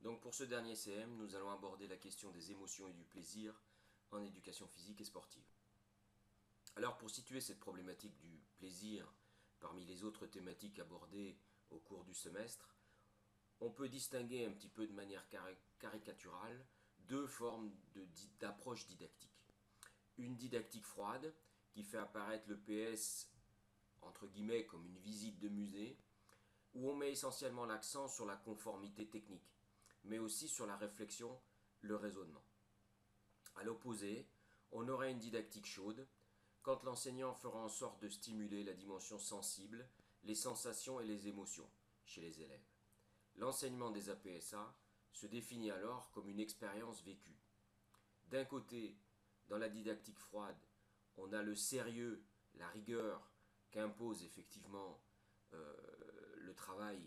Donc pour ce dernier CM, nous allons aborder la question des émotions et du plaisir en éducation physique et sportive. Alors pour situer cette problématique du plaisir parmi les autres thématiques abordées au cours du semestre, on peut distinguer un petit peu de manière caricaturale deux formes d'approche didactique. Une didactique froide qui fait apparaître le PS entre guillemets comme une visite de musée, où on met essentiellement l'accent sur la conformité technique, mais aussi sur la réflexion, le raisonnement. À l'opposé, on aurait une didactique chaude, quand l'enseignant fera en sorte de stimuler la dimension sensible, les sensations et les émotions chez les élèves. L'enseignement des APSA se définit alors comme une expérience vécue. D'un côté, dans la didactique froide, on a le sérieux, la rigueur qu'impose effectivement le travail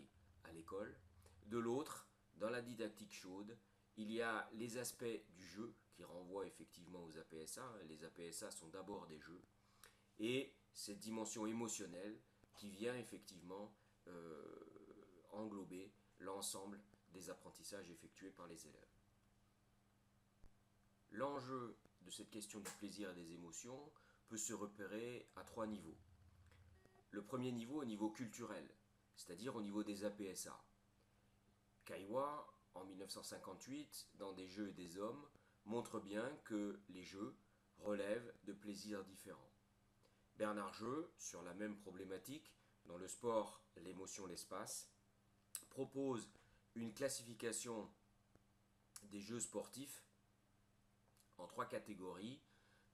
à l'école. De l'autre, dans la didactique chaude, il y a les aspects du jeu qui renvoient effectivement aux APSA. Les APSA sont d'abord des jeux. Et cette dimension émotionnelle qui vient effectivement englober l'ensemble des apprentissages effectués par les élèves. L'enjeu de cette question du plaisir et des émotions peut se repérer à trois niveaux. Le premier niveau, au niveau culturel, c'est-à-dire au niveau des APSA. Kaiwa, en 1958, dans Des jeux et des hommes, montre bien que les jeux relèvent de plaisirs différents. Bernard Jeu, sur la même problématique, dans Le sport, l'émotion, l'espace, propose une classification des jeux sportifs en trois catégories,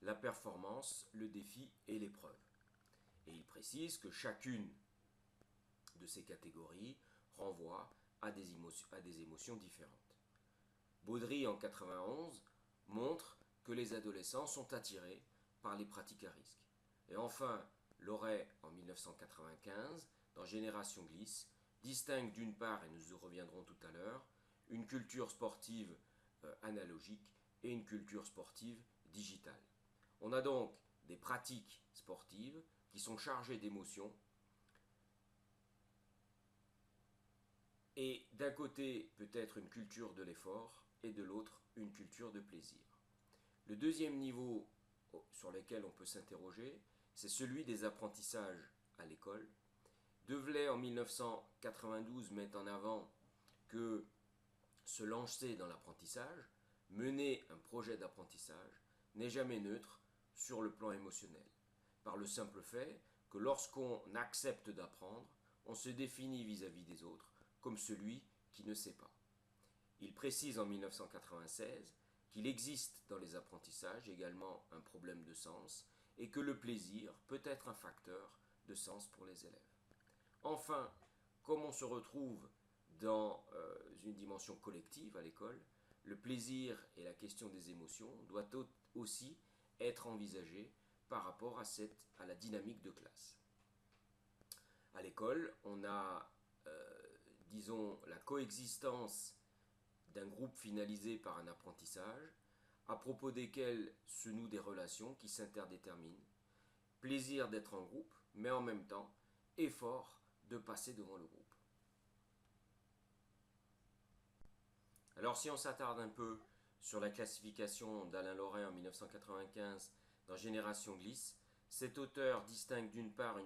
la performance, le défi et l'épreuve. Et il précise que chacune de ces catégories renvoie à des émotions différentes. Baudry, en 91, montre que les adolescents sont attirés par les pratiques à risque. Et enfin, Loret, en 1995, dans Génération Glisse, distingue d'une part, et nous y reviendrons tout à l'heure, une culture sportive analogique et une culture sportive digitale. On a donc des pratiques sportives qui sont chargées d'émotions et d'un côté peut-être une culture de l'effort et de l'autre une culture de plaisir. Le deuxième niveau sur lequel on peut s'interroger, c'est celui des apprentissages à l'école. Develay en 1992 met en avant que se lancer dans l'apprentissage, mener un projet d'apprentissage, n'est jamais neutre sur le plan émotionnel, par le simple fait que lorsqu'on accepte d'apprendre, on se définit vis-à-vis des autres comme celui qui ne sait pas. Il précise en 1996 qu'il existe dans les apprentissages également un problème de sens et que le plaisir peut être un facteur de sens pour les élèves. Enfin, comme on se retrouve dans une dimension collective à l'école, le plaisir et la question des émotions doivent aussi être envisagés par rapport à la dynamique de classe. À l'école, on a, disons, la coexistence d'un groupe finalisé par un apprentissage, à propos desquels se nouent des relations qui s'interdéterminent, plaisir d'être en groupe, mais en même temps, effort de passer devant le groupe. Alors si on s'attarde un peu sur la classification d'Alain Lorrain en 1995 dans Génération Glisse, cet auteur distingue d'une part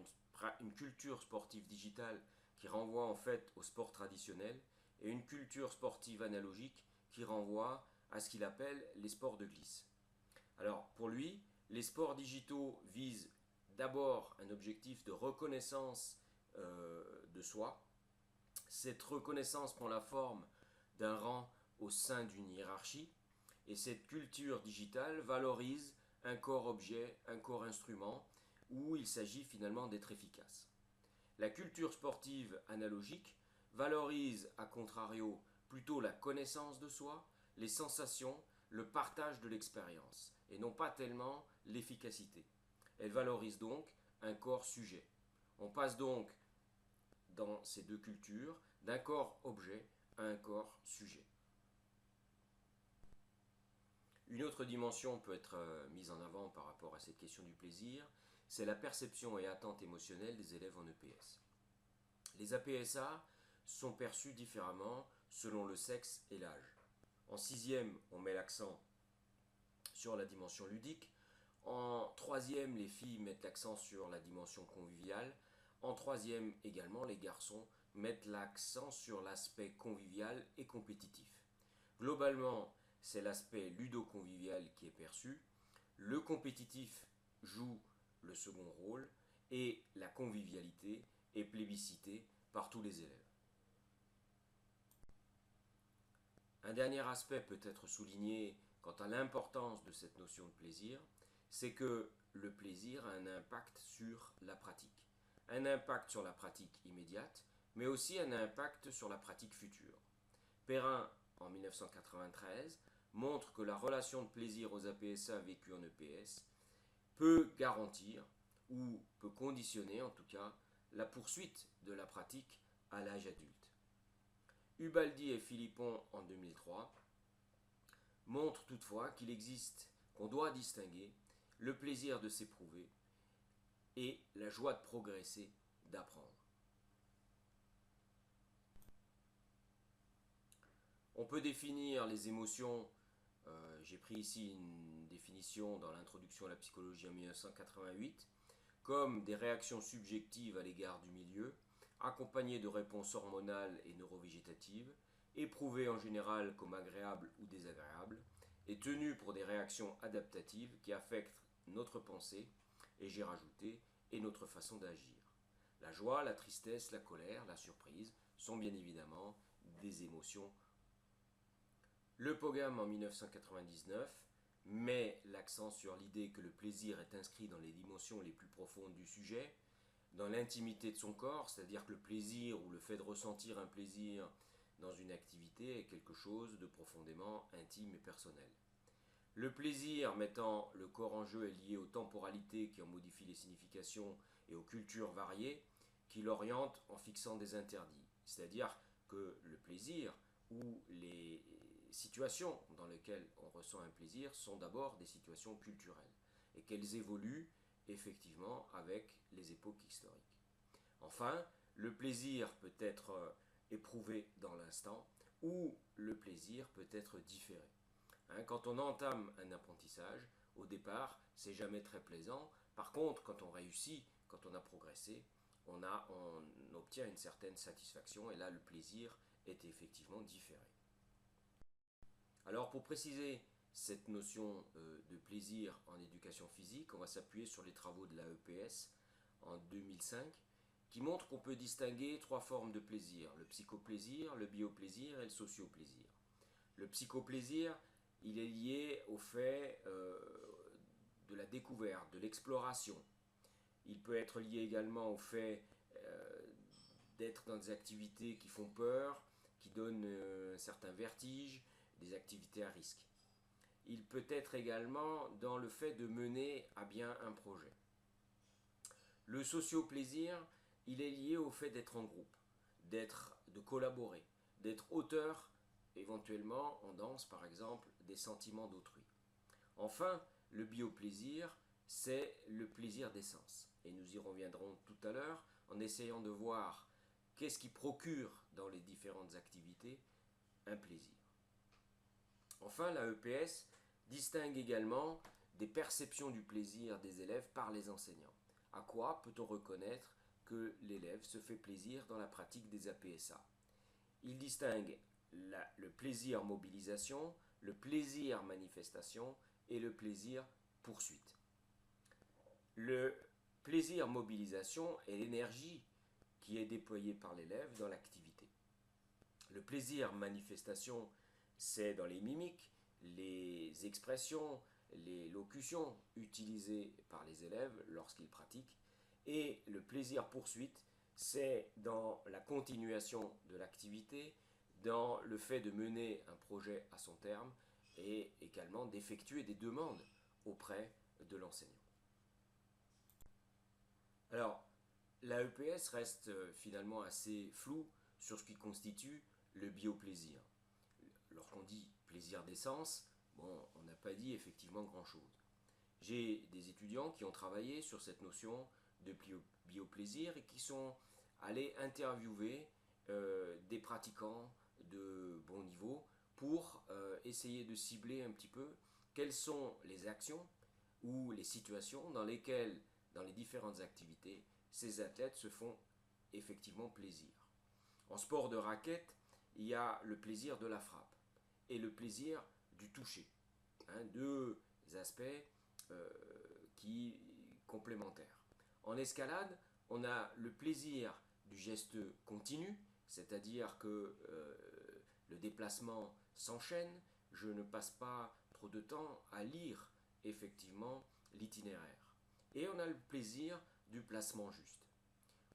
une culture sportive digitale qui renvoie en fait au sport traditionnel et une culture sportive analogique qui renvoie à ce qu'il appelle les sports de glisse. Alors pour lui, les sports digitaux visent d'abord un objectif de reconnaissance de soi. Cette reconnaissance prend la forme d'un rang au sein d'une hiérarchie et cette culture digitale valorise un corps objet, un corps instrument où il s'agit finalement d'être efficace. La culture sportive analogique valorise a contrario plutôt la connaissance de soi, les sensations, le partage de l'expérience et non pas tellement l'efficacité. Elle valorise donc un corps sujet. On passe donc dans ces deux cultures d'un corps objet à un corps sujet. Une autre dimension peut être mise en avant par rapport à cette question du plaisir, c'est la perception et attente émotionnelle des élèves en EPS. Les APSA sont perçus différemment selon le sexe et l'âge. En sixième, on met l'accent sur la dimension ludique. En troisième, les filles mettent l'accent sur la dimension conviviale. En troisième également, les garçons mettent l'accent sur l'aspect convivial et compétitif. Globalement, c'est l'aspect ludo-convivial qui est perçu. Le compétitif joue le second rôle et la convivialité est plébiscitée par tous les élèves. Un dernier aspect peut être souligné quant à l'importance de cette notion de plaisir, c'est que le plaisir a un impact sur la pratique. Un impact sur la pratique immédiate, mais aussi un impact sur la pratique future. Perrin, en 1993, montre que la relation de plaisir aux APSA vécue en EPS peut garantir, ou peut conditionner en tout cas, la poursuite de la pratique à l'âge adulte. Ubaldi et Philippon en 2003 montrent toutefois qu'on doit distinguer le plaisir de s'éprouver et la joie de progresser, d'apprendre. On peut définir les émotions, j'ai pris ici une définition dans l'introduction à la psychologie en 1988, comme des réactions subjectives à l'égard du milieu, accompagnées de réponses hormonales et neurovégétatives, éprouvées en général comme agréables ou désagréables, et tenues pour des réactions adaptatives qui affectent notre pensée, et j'ai rajouté, et notre façon d'agir. La joie, la tristesse, la colère, la surprise sont bien évidemment des émotions. Le Pogam en 1999 met l'accent sur l'idée que le plaisir est inscrit dans les dimensions les plus profondes du sujet, dans l'intimité de son corps, c'est-à-dire que le plaisir ou le fait de ressentir un plaisir dans une activité est quelque chose de profondément intime et personnel. Le plaisir mettant le corps en jeu est lié aux temporalités qui en modifient les significations et aux cultures variées qui l'orientent en fixant des interdits. C'est-à-dire que le plaisir ou les situations dans lesquelles on ressent un plaisir sont d'abord des situations culturelles et qu'elles évoluent effectivement avec les époques historiques. Enfin, le plaisir peut être éprouvé dans l'instant ou le plaisir peut être différé. Quand on entame un apprentissage, au départ, c'est jamais très plaisant. Par contre, quand on réussit, quand on a progressé, on obtient une certaine satisfaction et là, le plaisir est effectivement différé. Alors, pour préciser cette notion de plaisir en éducation physique, on va s'appuyer sur les travaux de la EPS en 2005 qui montrent qu'on peut distinguer trois formes de plaisir, le psychoplaisir, le bioplaisir et le socioplaisir. Le psychoplaisir, il est lié au fait de la découverte, de l'exploration. Il peut être lié également au fait d'être dans des activités qui font peur, qui donnent un certain vertige, des activités à risque. Il peut être également dans le fait de mener à bien un projet. Le socioplaisir, il est lié au fait d'être en groupe, de collaborer, d'être auteur, éventuellement en danse par exemple, des sentiments d'autrui. Enfin, le bioplaisir, c'est le plaisir des sens. Et nous y reviendrons tout à l'heure en essayant de voir qu'est-ce qui procure dans les différentes activités un plaisir. Enfin, la EPS distingue également des perceptions du plaisir des élèves par les enseignants. À quoi peut-on reconnaître que l'élève se fait plaisir dans la pratique des APSA? Il distingue le plaisir mobilisation, le plaisir manifestation et le plaisir poursuite. Le plaisir mobilisation est l'énergie qui est déployée par l'élève dans l'activité. Le plaisir manifestation, c'est dans les mimiques, les expressions, les locutions utilisées par les élèves lorsqu'ils pratiquent. Et le plaisir poursuite, c'est dans la continuation de l'activité, dans le fait de mener un projet à son terme et également d'effectuer des demandes auprès de l'enseignant. Alors, la EPS reste finalement assez floue sur ce qui constitue le bioplaisir. Lorsqu'on dit plaisir des sens, on n'a pas dit effectivement grand-chose. J'ai des étudiants qui ont travaillé sur cette notion de bioplaisir et qui sont allés interviewer des pratiquants de bon niveau pour essayer de cibler un petit peu quelles sont les actions ou les situations dans lesquelles, dans les différentes activités, ces athlètes se font effectivement plaisir. En sport de raquette, il y a le plaisir de la frappe et le plaisir du toucher. Deux aspects euh, qui complémentaires. En escalade, on a le plaisir du geste continu, c'est-à-dire que le déplacement s'enchaîne, je ne passe pas trop de temps à lire effectivement l'itinéraire. Et on a le plaisir du placement juste.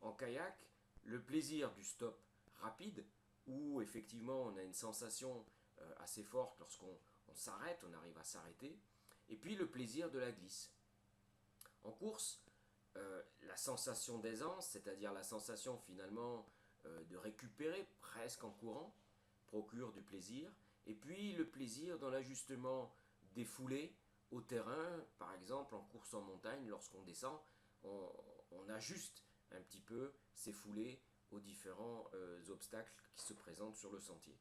En kayak, le plaisir du stop rapide, où effectivement on a une sensation assez forte lorsqu'on s'arrête, on arrive à s'arrêter, et puis le plaisir de la glisse. En course, la sensation d'aisance, c'est-à-dire la sensation finalement de récupérer presque en courant, procure du plaisir, et puis le plaisir dans l'ajustement des foulées au terrain, par exemple en course en montagne, lorsqu'on descend, on ajuste un petit peu ces foulées aux différents obstacles qui se présentent sur le sentier.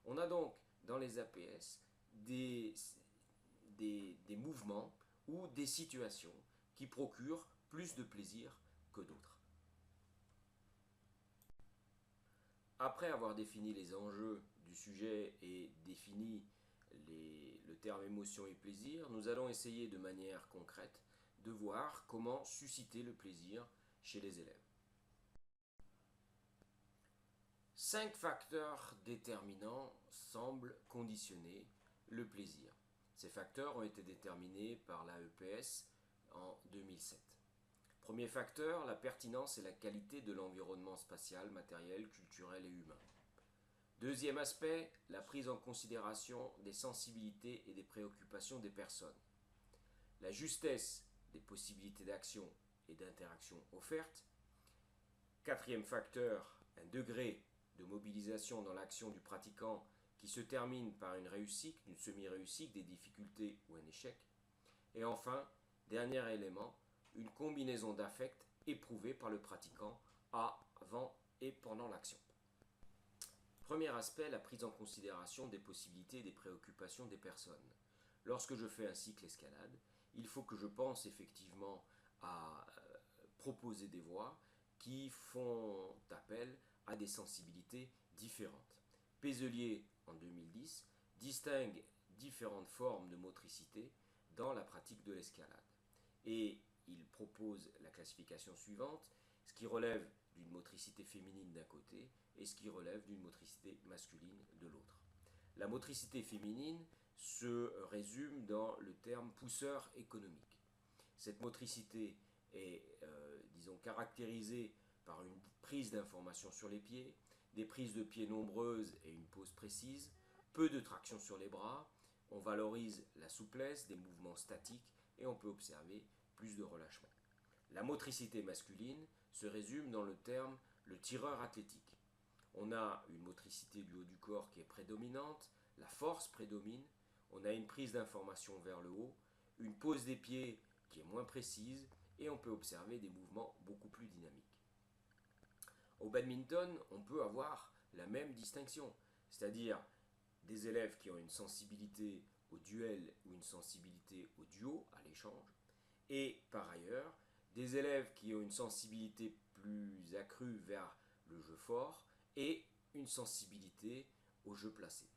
On a donc dans les APS des mouvements ou des situations qui procurent plus de plaisir que d'autres. Après avoir défini les enjeux du sujet et défini le terme émotion et plaisir, nous allons essayer de manière concrète de voir comment susciter le plaisir chez les élèves. 5 facteurs déterminants semblent conditionner le plaisir. Ces facteurs ont été déterminés par la EPS en 2007. Premier facteur, la pertinence et la qualité de l'environnement spatial, matériel, culturel et humain. Deuxième aspect, la prise en considération des sensibilités et des préoccupations des personnes. La justesse des possibilités d'action et d'interaction offertes. Quatrième facteur, un degré de mobilisation dans l'action du pratiquant qui se termine par une réussite, une semi-réussite, des difficultés ou un échec. Et enfin, dernier élément, une combinaison d'affects éprouvés par le pratiquant avant et pendant l'action. Premier aspect, la prise en considération des possibilités et des préoccupations des personnes. Lorsque je fais un cycle escalade, il faut que je pense effectivement à proposer des voies qui font appel à des sensibilités différentes. Pézelier, en 2010, distingue différentes formes de motricité dans la pratique de l'escalade. Et il propose la classification suivante, ce qui relève d'une motricité féminine d'un côté et ce qui relève d'une motricité masculine de l'autre. La motricité féminine se résume dans le terme pousseur économique. Cette motricité est, caractérisée par une prise d'information sur les pieds, des prises de pieds nombreuses et une pose précise, peu de traction sur les bras, on valorise la souplesse des mouvements statiques et on peut observer plus de relâchement. La motricité masculine se résume dans le terme le tireur athlétique. On a une motricité du haut du corps qui est prédominante, la force prédomine, on a une prise d'information vers le haut, une pose des pieds qui est moins précise et on peut observer des mouvements beaucoup plus dynamiques. Au badminton, on peut avoir la même distinction, c'est-à-dire des élèves qui ont une sensibilité au duel ou une sensibilité au duo, à l'échange, et par ailleurs, des élèves qui ont une sensibilité plus accrue vers le jeu fort et une sensibilité au jeu placé.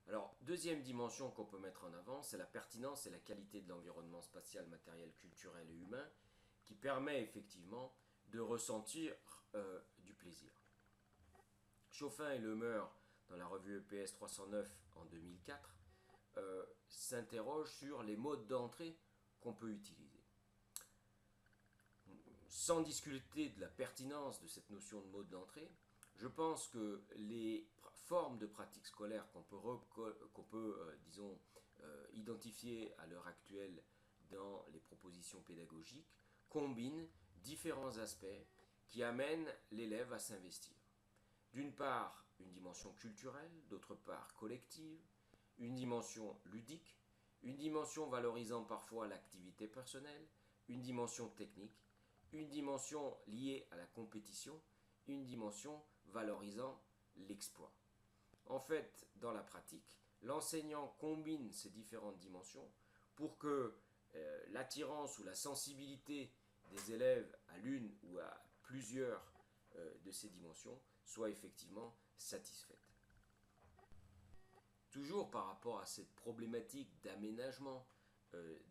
Alors, deuxième dimension qu'on peut mettre en avant, c'est la pertinence et la qualité de l'environnement spatial, matériel, culturel et humain qui permet effectivement de ressentir du plaisir. Chauffin et Lemeur, dans la revue EPS 309 en 2004, s'interrogent sur les modes d'entrée qu'on peut utiliser. Sans discuter de la pertinence de cette notion de mode d'entrée, je pense que les formes de pratique scolaire qu'on peut identifier à l'heure actuelle dans les propositions pédagogiques combinent différents aspects qui amènent l'élève à s'investir. D'une part, une dimension culturelle, d'autre part collective, une dimension ludique, une dimension valorisant parfois l'activité personnelle, une dimension technique, une dimension liée à la compétition, une dimension valorisant l'exploit. En fait, dans la pratique, l'enseignant combine ces différentes dimensions pour que l'attirance ou la sensibilité des élèves à l'une ou à plusieurs de ces dimensions soit effectivement satisfaite. Toujours par rapport à cette problématique d'aménagement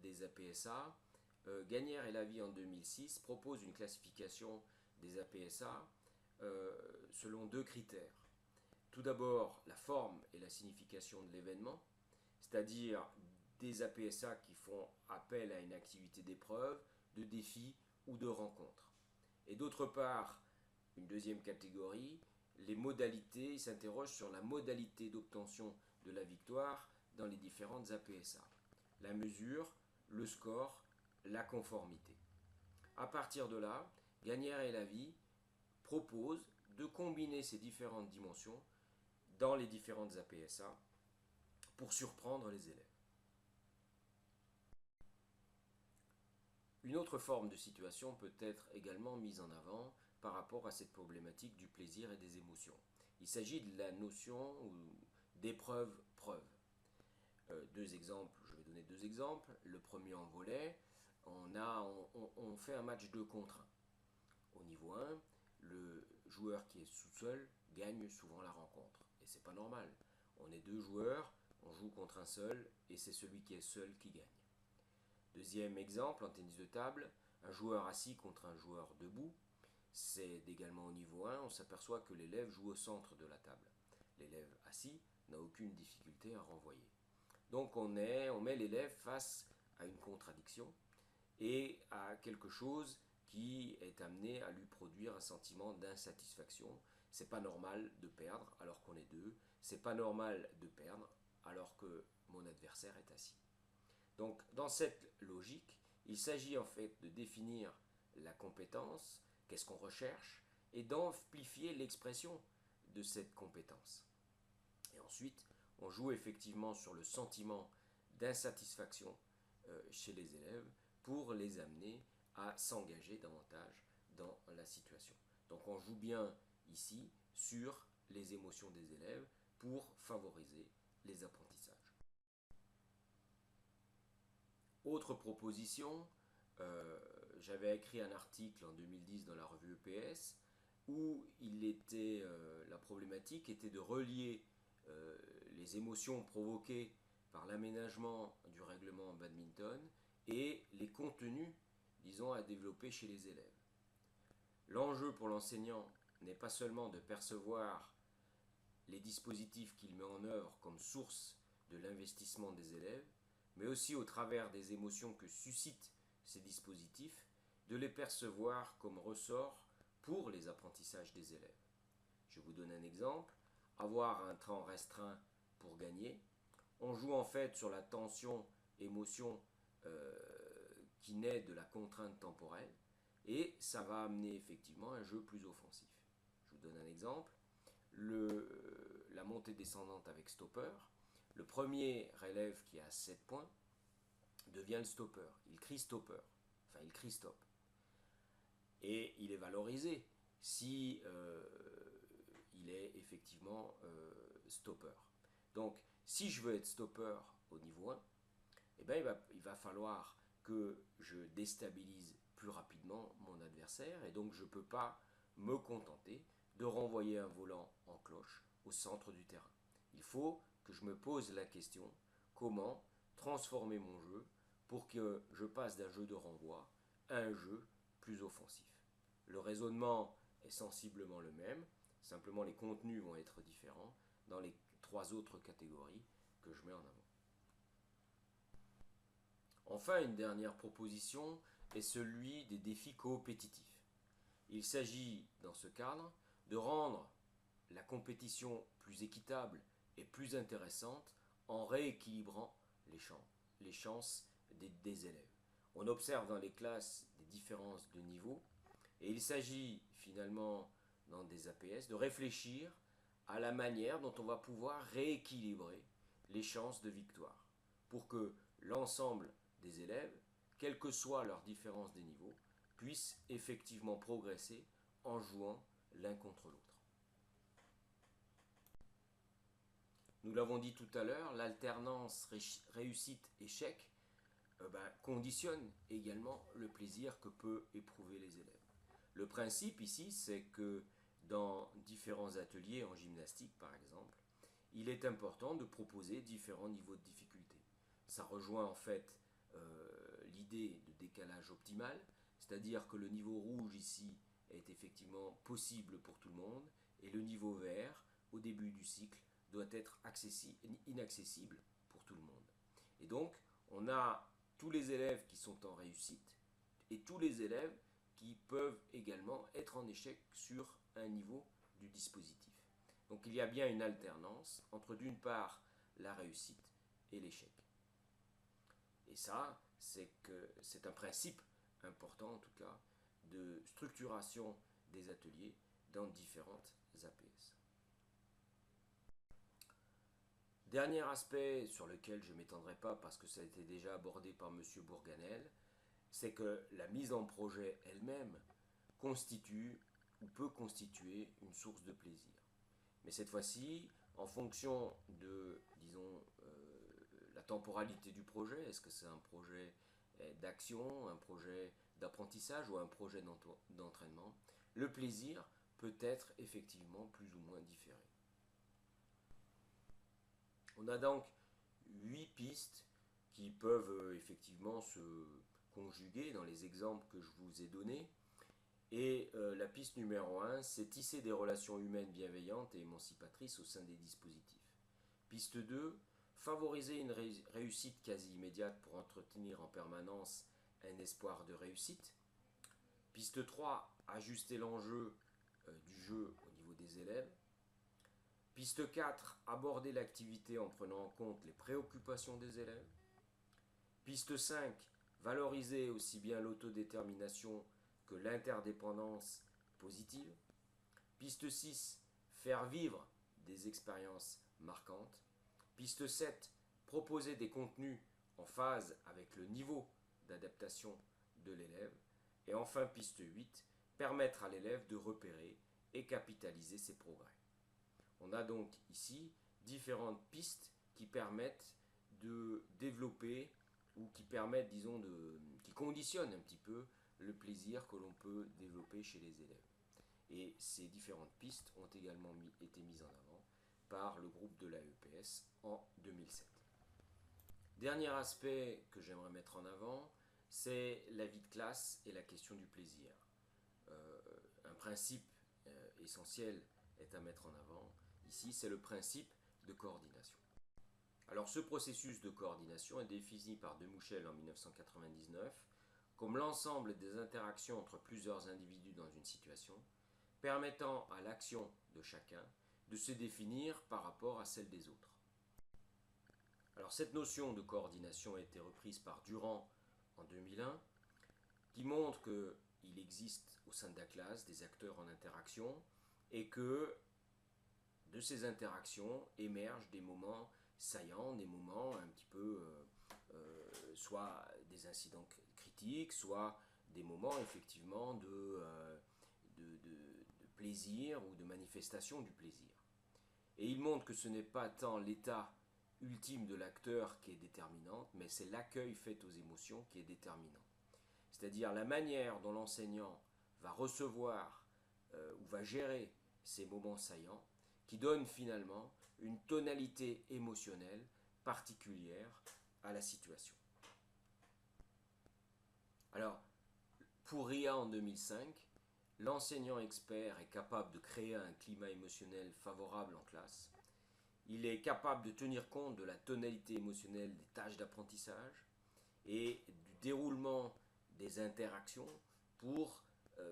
des APSA, Gagnère et Lavie en 2006 proposent une classification des APSA selon deux critères. Tout d'abord, la forme et la signification de l'événement, c'est-à-dire des APSA qui font appel à une activité d'épreuve, de défi ou de rencontre. Et d'autre part, une deuxième catégorie, les modalités, ils s'interrogent sur la modalité d'obtention de la victoire dans les différentes APSA. La mesure, le score, la conformité. À partir de là, Gagnère et Lavie proposent de combiner ces différentes dimensions dans les différentes APSA pour surprendre les élèves. Une autre forme de situation peut être également mise en avant par rapport à cette problématique du plaisir et des émotions. Il s'agit de la notion d'épreuve-preuve. Deux exemples, je vais donner deux exemples. Le premier en volley, on fait un match 2 contre 1. Au niveau 1, le joueur qui est sous seul gagne souvent la rencontre. Et c'est pas normal. On est deux joueurs, on joue contre un seul, et c'est celui qui est seul qui gagne. Deuxième exemple, en tennis de table, un joueur assis contre un joueur debout. C'est également au niveau 1, on s'aperçoit que l'élève joue au centre de la table. L'élève assis n'a aucune difficulté à renvoyer. Donc on met l'élève face à une contradiction et à quelque chose qui est amené à lui produire un sentiment d'insatisfaction. C'est pas normal de perdre alors qu'on est deux. C'est pas normal de perdre alors que mon adversaire est assis. Donc dans cette logique, il s'agit en fait de définir la compétence, qu'est-ce qu'on recherche, et d'amplifier l'expression de cette compétence. Et ensuite, on joue effectivement sur le sentiment d'insatisfaction chez les élèves pour les amener à s'engager davantage dans la situation. Donc on joue bien ici sur les émotions des élèves pour favoriser les apprentissages. Autre proposition, j'avais écrit un article en 2010 dans la revue EPS où la problématique était de relier les émotions provoquées par l'aménagement du règlement en badminton et les contenus, disons, à développer chez les élèves. L'enjeu pour l'enseignant n'est pas seulement de percevoir les dispositifs qu'il met en œuvre comme source de l'investissement des élèves, mais aussi au travers des émotions que suscitent ces dispositifs, de les percevoir comme ressort pour les apprentissages des élèves. Je vous donne un exemple. Avoir un temps restreint pour gagner. On joue en fait sur la tension, émotion qui naît de la contrainte temporelle et ça va amener effectivement un jeu plus offensif. Je vous donne un exemple. La montée descendante avec stopper. Le premier élève qui a 7 points devient le stopper. Il crie stopper. Enfin, il crie stop. Et il est valorisé si il est effectivement stopper. Donc, si je veux être stopper au niveau 1, eh bien, il va falloir que je déstabilise plus rapidement mon adversaire et donc je ne peux pas me contenter de renvoyer un volant en cloche au centre du terrain. Il faut que je me pose la question comment transformer mon jeu pour que je passe d'un jeu de renvoi à un jeu plus offensif. Le raisonnement est sensiblement le même, simplement les contenus vont être différents dans les 3 autres catégories que je mets en avant. Enfin, une dernière proposition est celui des défis coopétitifs. Il s'agit, dans ce cadre, de rendre la compétition plus équitable et plus intéressante en rééquilibrant les chances des élèves. On observe dans les classes des différences de niveau et il s'agit finalement dans des APS de réfléchir à la manière dont on va pouvoir rééquilibrer les chances de victoire pour que l'ensemble des élèves, quelle que soit leur différence des niveaux, puissent effectivement progresser en jouant l'un contre l'autre. Nous l'avons dit tout à l'heure, l'alternance réussite-échec conditionne également le plaisir que peuvent éprouver les élèves. Le principe ici, c'est que dans différents ateliers en gymnastique, par exemple, il est important de proposer différents niveaux de difficulté. Ça rejoint en fait l'idée de décalage optimal, c'est-à-dire que le niveau rouge ici est effectivement possible pour tout le monde, et le niveau vert, au début du cycle, doit être inaccessible pour tout le monde. Et donc, on a tous les élèves qui sont en réussite et tous les élèves qui peuvent également être en échec sur un niveau du dispositif. Donc il y a bien une alternance entre d'une part la réussite et l'échec. Et ça, c'est un principe important en tout cas de structuration des ateliers dans différentes APS. Dernier aspect sur lequel je ne m'étendrai pas parce que ça a été déjà abordé par M. Bourganel, c'est que la mise en projet elle-même constitue ou peut constituer une source de plaisir. Mais cette fois-ci, en fonction de, disons, la temporalité du projet, est-ce que c'est un projet d'action, un projet d'apprentissage ou un projet d'entraînement, le plaisir peut être effectivement plus ou moins différé. On a donc 8 pistes qui peuvent effectivement se conjuguer dans les exemples que je vous ai donnés. Et la piste numéro 1, c'est tisser des relations humaines bienveillantes et émancipatrices au sein des dispositifs. Piste 2, favoriser une réussite quasi immédiate pour entretenir en permanence un espoir de réussite. Piste 3, ajuster l'enjeu du jeu au niveau des élèves. Piste 4, aborder l'activité en prenant en compte les préoccupations des élèves. Piste 5, valoriser aussi bien l'autodétermination que l'interdépendance positive. Piste 6, faire vivre des expériences marquantes. Piste 7, proposer des contenus en phase avec le niveau d'adaptation de l'élève. Et enfin, piste 8, permettre à l'élève de repérer et capitaliser ses progrès. On a donc ici différentes pistes qui permettent de développer ou qui permettent, disons, qui conditionnent un petit peu le plaisir que l'on peut développer chez les élèves. Et ces différentes pistes ont également été mises en avant par le groupe de l'AEPS en 2007. Dernier aspect que j'aimerais mettre en avant, c'est la vie de classe et la question du plaisir. Un principe essentiel est à mettre en avant. Ici, c'est le principe de coordination. Alors, ce processus de coordination est défini par Demouchel en 1999 comme l'ensemble des interactions entre plusieurs individus dans une situation, permettant à l'action de chacun de se définir par rapport à celle des autres. Alors, cette notion de coordination a été reprise par Durand en 2001, qui montre qu'il existe au sein de la classe des acteurs en interaction et que de ces interactions émergent des moments saillants, des moments un petit peu, soit des incidents critiques, soit des moments effectivement de plaisir ou de manifestation du plaisir. Et il montre que ce n'est pas tant l'état ultime de l'acteur qui est déterminant, mais c'est l'accueil fait aux émotions qui est déterminant. C'est-à-dire la manière dont l'enseignant va recevoir ou va gérer ces moments saillants qui donne finalement une tonalité émotionnelle particulière à la situation. Alors, pour RIA en 2005, l'enseignant expert est capable de créer un climat émotionnel favorable en classe. Il est capable de tenir compte de la tonalité émotionnelle des tâches d'apprentissage et du déroulement des interactions pour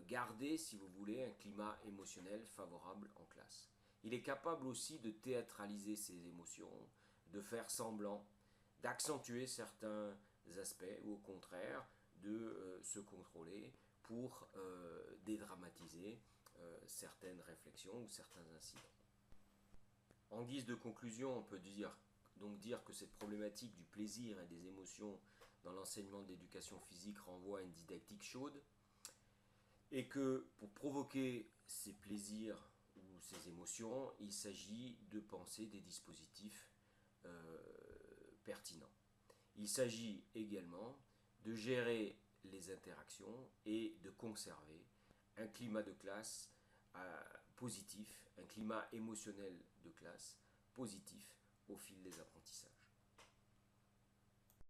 garder, si vous voulez, un climat émotionnel favorable en classe. Il est capable aussi de théâtraliser ses émotions, de faire semblant, d'accentuer certains aspects ou au contraire de se contrôler pour dédramatiser certaines réflexions ou certains incidents. En guise de conclusion, on peut donc dire que cette problématique du plaisir et des émotions dans l'enseignement de l'éducation physique renvoie à une didactique chaude Et que pour provoquer ces plaisirs ou ces émotions, il s'agit de penser des dispositifs pertinents. Il s'agit également de gérer les interactions et de conserver un climat de classe positif, un climat émotionnel de classe positif au fil des apprentissages.